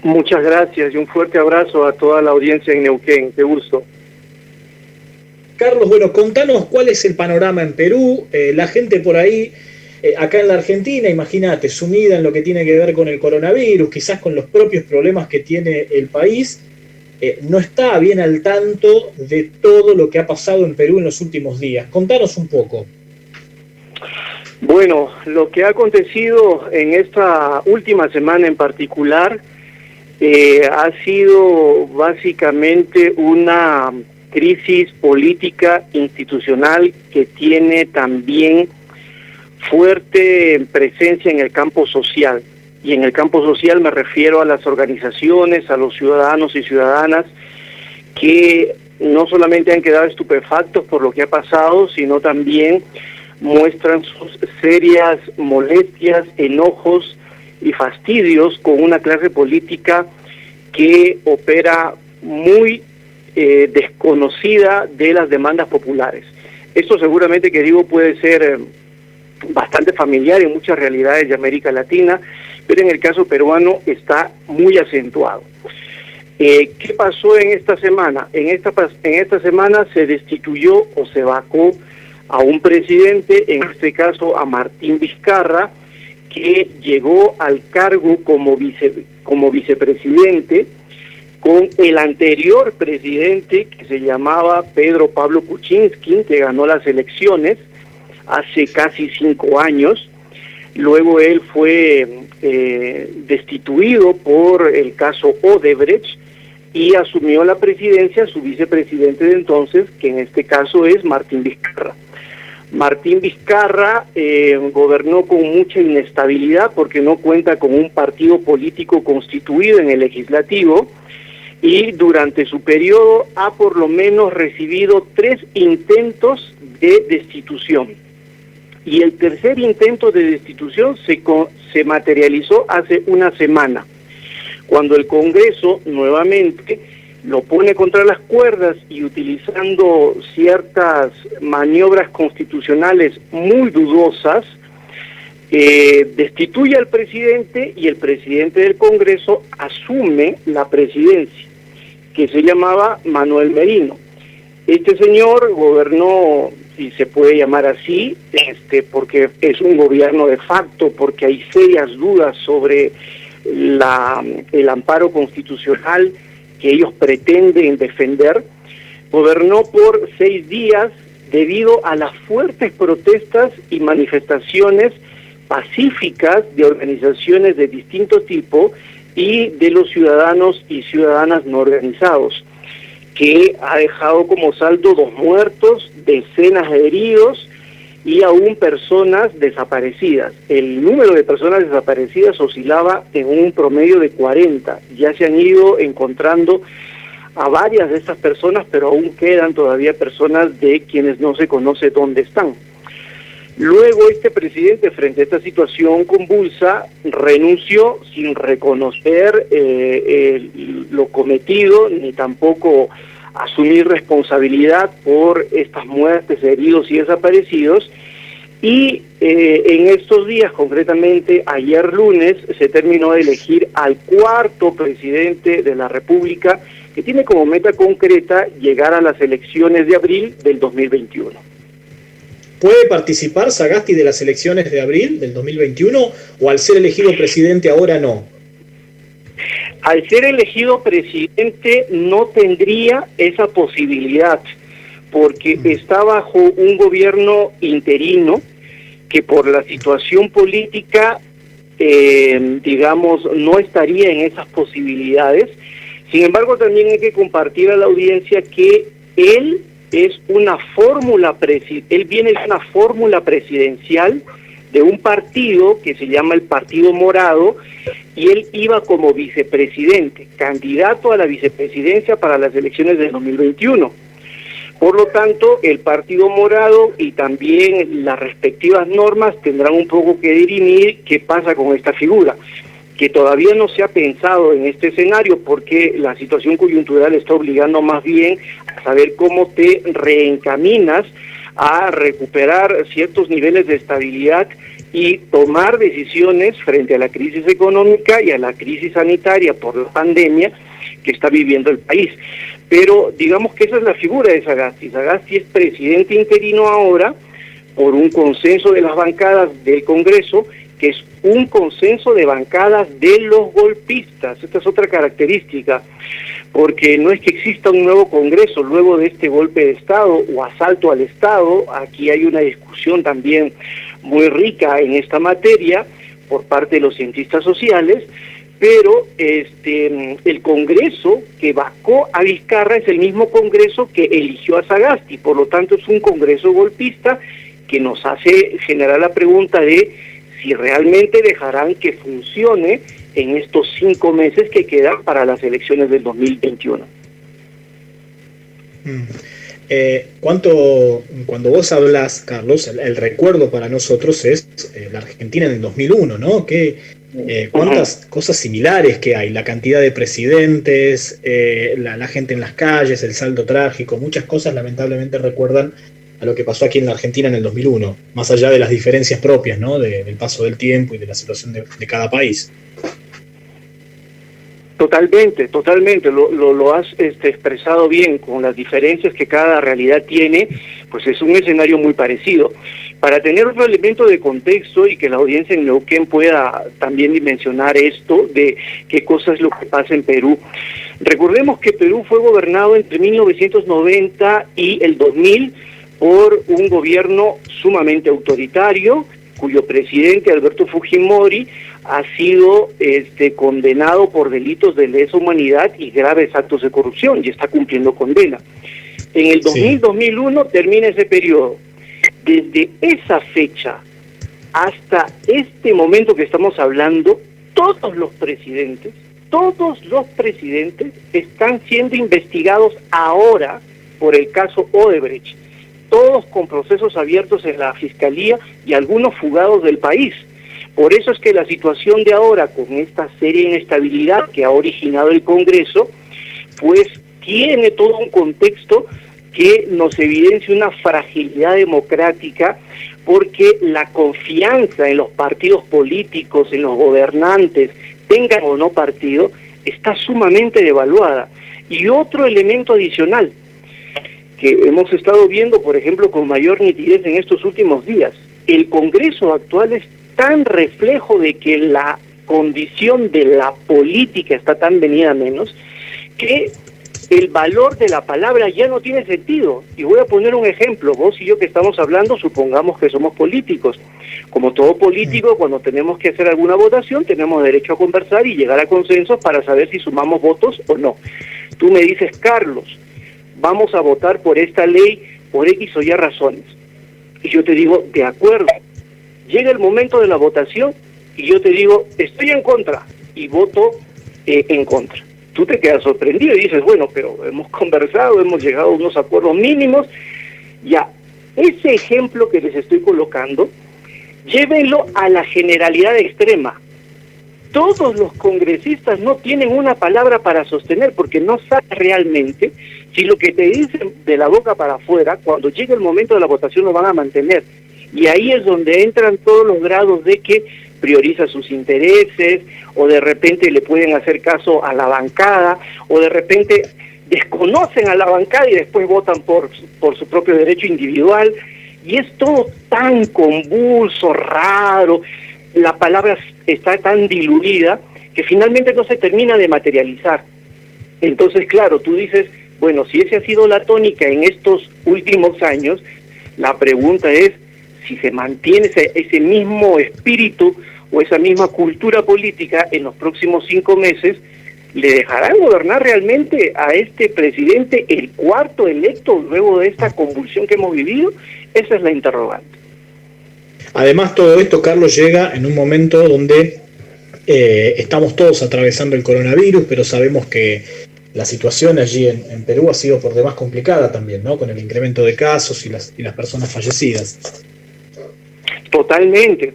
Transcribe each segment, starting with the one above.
Muchas gracias y un fuerte abrazo a toda la audiencia en Neuquén. Qué gusto. Carlos, bueno, contanos cuál es el panorama en Perú. La gente por ahí, acá en la Argentina, imagínate, sumida en lo que tiene que ver con el coronavirus, quizás con los propios problemas que tiene el país, no está bien al tanto de todo lo que ha pasado en Perú en los últimos días. Contanos un poco. Bueno, lo que ha acontecido en esta última semana en particular ha sido básicamente una crisis política institucional que tiene también fuerte presencia en el campo social. Y en el campo social me refiero a las organizaciones, a los ciudadanos y ciudadanas que no solamente han quedado estupefactos por lo que ha pasado, sino también muestran sus serias molestias, enojos y fastidios con una clase política que opera muy desconocida de las demandas populares. Esto seguramente, que digo, puede ser bastante familiar en muchas realidades de América Latina, pero en el caso peruano está muy acentuado. ¿Qué pasó en esta semana? En esta semana se destituyó o se vacó a un presidente, en este caso a Martín Vizcarra, que llegó al cargo como vicepresidente con el anterior presidente, que se llamaba Pedro Pablo Kuczynski, que ganó las elecciones hace casi 5 años. Luego él fue destituido por el caso Odebrecht y asumió la presidencia su vicepresidente de entonces, que en este caso es Martín Vizcarra. Martín Vizcarra gobernó con mucha inestabilidad porque no cuenta con un partido político constituido en el legislativo, y durante su periodo ha por lo menos recibido 3 intentos de destitución. Y el tercer intento de destitución se materializó hace una semana, cuando el Congreso nuevamente lo pone contra las cuerdas y, utilizando ciertas maniobras constitucionales muy dudosas, destituye al presidente, y el presidente del Congreso asume la presidencia, que se llamaba Manuel Merino. Este señor gobernó, si se puede llamar así, porque es un gobierno de facto, porque hay serias dudas sobre el amparo constitucional que ellos pretenden defender. Gobernó por 6 días debido a las fuertes protestas y manifestaciones pacíficas de organizaciones de distinto tipo y de los ciudadanos y ciudadanas no organizados, que ha dejado como saldo 2 muertos, decenas de heridos y aún personas desaparecidas. El número de personas desaparecidas oscilaba en un promedio de 40. Ya se han ido encontrando a varias de estas personas, pero aún quedan todavía personas de quienes no se conoce dónde están. Luego este presidente, frente a esta situación convulsa, renunció sin reconocer lo cometido, ni tampoco asumir responsabilidad por estas muertes, heridos y desaparecidos. Y en estos días, concretamente ayer lunes, se terminó de elegir al 4º presidente de la República, que tiene como meta concreta llegar a las elecciones de abril del 2021. ¿Puede participar Sagasti de las elecciones de abril del 2021 o, al ser elegido presidente, ahora no? Al ser elegido presidente no tendría esa posibilidad, porque está bajo un gobierno interino que por la situación política, digamos, no estaría en esas posibilidades. Sin embargo, también hay que compartir a la audiencia que él viene de una fórmula presidencial de un partido que se llama el Partido Morado, y él iba como vicepresidente, candidato a la vicepresidencia para las elecciones de 2021. Por lo tanto, el Partido Morado y también las respectivas normas tendrán un poco que dirimir qué pasa con esta figura, que todavía no se ha pensado en este escenario porque la situación coyuntural está obligando más bien a saber cómo te reencaminas a recuperar ciertos niveles de estabilidad y tomar decisiones frente a la crisis económica y a la crisis sanitaria por la pandemia que está viviendo el país. Pero digamos que esa es la figura de Sagasti. Sagasti es presidente interino ahora por un consenso de las bancadas del Congreso, que es un consenso de bancadas de los golpistas. Esta es otra característica, porque no es que exista un nuevo Congreso luego de este golpe de Estado o asalto al Estado. Aquí hay una discusión también muy rica en esta materia por parte de los cientistas sociales, pero el Congreso que vacó a Vizcarra es el mismo Congreso que eligió a Sagasti, por lo tanto es un Congreso golpista que nos hace generar la pregunta de si realmente dejarán que funcione en estos 5 meses que quedan para las elecciones del 2021. Cuando vos hablas, Carlos, el recuerdo para nosotros es la Argentina en el 2001, ¿no? ¿Cuántas cosas similares que hay? La cantidad de presidentes, la gente en las calles, el saldo trágico, muchas cosas lamentablemente recuerdan a lo que pasó aquí en la Argentina en el 2001, más allá de las diferencias propias, ¿no? Del paso del tiempo y de la situación de cada país. Totalmente, lo has expresado bien, con las diferencias que cada realidad tiene, pues es un escenario muy parecido. Para tener otro elemento de contexto y que la audiencia en Neuquén pueda también dimensionar esto de qué cosa es lo que pasa en Perú. Recordemos que Perú fue gobernado entre 1990 y el 2000 por un gobierno sumamente autoritario, cuyo presidente, Alberto Fujimori, ha sido condenado por delitos de lesa humanidad y graves actos de corrupción, y está cumpliendo condena. En el 2000-2001 termina ese periodo. Desde esa fecha hasta este momento que estamos hablando, todos los presidentes están siendo investigados ahora por el caso Odebrecht, todos con procesos abiertos en la Fiscalía y algunos fugados del país. Por eso es que la situación de ahora, con esta seria inestabilidad que ha originado el Congreso, pues tiene todo un contexto que nos evidencia una fragilidad democrática, porque la confianza en los partidos políticos, en los gobernantes, tengan o no partido, está sumamente devaluada. Y otro elemento adicional que hemos estado viendo, por ejemplo, con mayor nitidez en estos últimos días, el Congreso actual es tan reflejo de que la condición de la política está tan venida a menos, que el valor de la palabra ya no tiene sentido. Y voy a poner un ejemplo. Vos y yo que estamos hablando, supongamos que somos políticos. Como todo político, cuando tenemos que hacer alguna votación, tenemos derecho a conversar y llegar a consensos para saber si sumamos votos o no. Tú me dices, Carlos, vamos a votar por esta ley por X o Y razones. Y yo te digo, de acuerdo. Llega el momento de la votación y yo te digo, estoy en contra, y voto en contra. Tú te quedas sorprendido y dices, bueno, pero hemos conversado, hemos llegado a unos acuerdos mínimos. Ya, ese ejemplo que les estoy colocando, llévenlo a la generalidad extrema. Todos los congresistas no tienen una palabra para sostener, porque no saben realmente si lo que te dicen de la boca para afuera, cuando llegue el momento de la votación, lo van a mantener. Y ahí es donde entran todos los grados de que prioriza sus intereses, o de repente le pueden hacer caso a la bancada, o de repente desconocen a la bancada y después votan por su propio derecho individual. Y es todo tan convulso, raro, la palabra está tan diluida que finalmente no se termina de materializar. Entonces, claro, tú dices, bueno, si esa ha sido la tónica en estos últimos años, la pregunta es si se mantiene ese mismo espíritu o esa misma cultura política en los próximos 5 meses. ¿Le dejarán gobernar realmente a este presidente, el cuarto electo, luego de esta convulsión que hemos vivido? Esa es la interrogante. Además, todo esto, Carlos, llega en un momento donde estamos todos atravesando el coronavirus, pero sabemos que la situación allí en Perú ha sido por demás complicada también, ¿no? Con el incremento de casos y las personas fallecidas. Totalmente.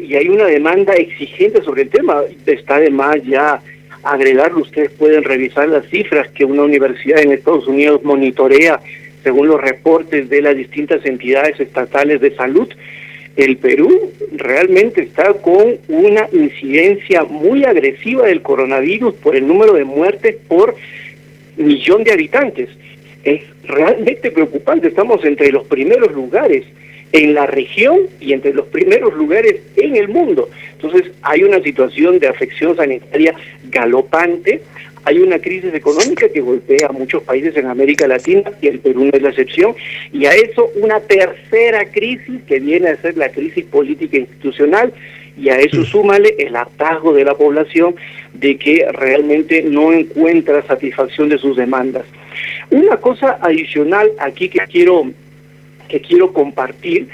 Y hay una demanda exigente sobre el tema. Está de más ya agregarlo. Ustedes pueden revisar las cifras que una universidad en Estados Unidos monitorea según los reportes de las distintas entidades estatales de salud. El Perú realmente está con una incidencia muy agresiva del coronavirus por el número de muertes por millón de habitantes. Es realmente preocupante, estamos entre los primeros lugares en la región y entre los primeros lugares en el mundo. Entonces hay una situación de afección sanitaria galopante, hay una crisis económica que golpea a muchos países en América Latina y el Perú no es la excepción, y a eso una tercera crisis que viene a ser la crisis política institucional, y a eso súmale el hartazgo de la población de que realmente no encuentra satisfacción de sus demandas. Una cosa adicional aquí que quiero compartir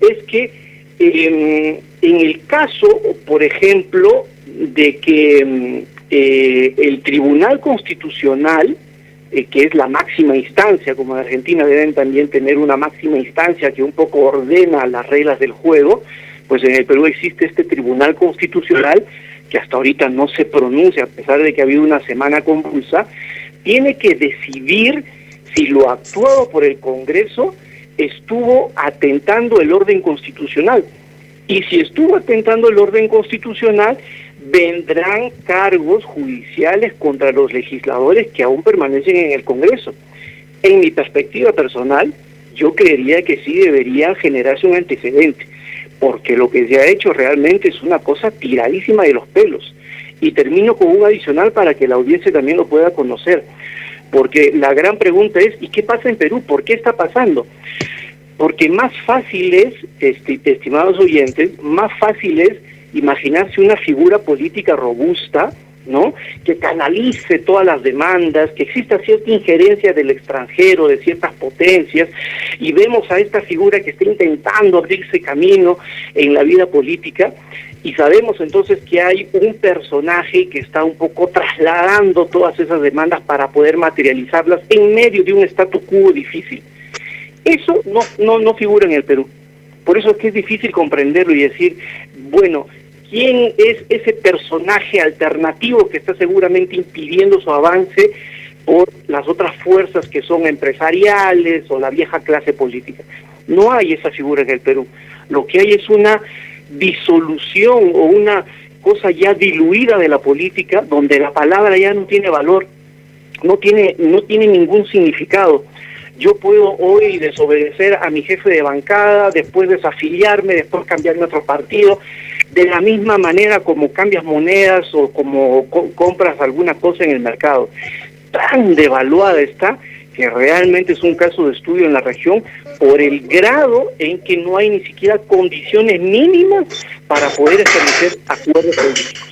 es que en el caso, por ejemplo, de que el Tribunal Constitucional, que es la máxima instancia, como en Argentina deben también tener una máxima instancia que un poco ordena las reglas del juego, pues en el Perú existe este Tribunal Constitucional que hasta ahorita no se pronuncia, a pesar de que ha habido una semana convulsa, tiene que decidir si lo actuado por el Congreso estuvo atentando el orden constitucional. Y si estuvo atentando el orden constitucional, vendrán cargos judiciales contra los legisladores que aún permanecen en el Congreso. En mi perspectiva personal, yo creería que sí debería generarse un antecedente, porque lo que se ha hecho realmente es una cosa tiradísima de los pelos. Y termino con un adicional para que la audiencia también lo pueda conocer, porque la gran pregunta es, ¿y qué pasa en Perú? ¿Por qué está pasando? Porque más fácil es, estimados oyentes, más fácil es imaginarse una figura política robusta, ¿no?, que canalice todas las demandas, que exista cierta injerencia del extranjero, de ciertas potencias, y vemos a esta figura que está intentando abrirse camino en la vida política, y sabemos entonces que hay un personaje que está un poco trasladando todas esas demandas para poder materializarlas en medio de un statu quo difícil. Eso no figura en el Perú. Por eso es que es difícil comprenderlo y decir, bueno, ¿quién es ese personaje alternativo que está seguramente impidiendo su avance por las otras fuerzas que son empresariales o la vieja clase política? No hay esa figura en el Perú. Lo que hay es una disolución o una cosa ya diluida de la política, donde la palabra ya no tiene valor, no tiene ningún significado. Yo puedo hoy desobedecer a mi jefe de bancada, después desafiliarme, después cambiarme a otro partido, de la misma manera como cambias monedas o como compras alguna cosa en el mercado. Tan devaluada está que realmente es un caso de estudio en la región por el grado en que no hay ni siquiera condiciones mínimas para poder establecer acuerdos políticos.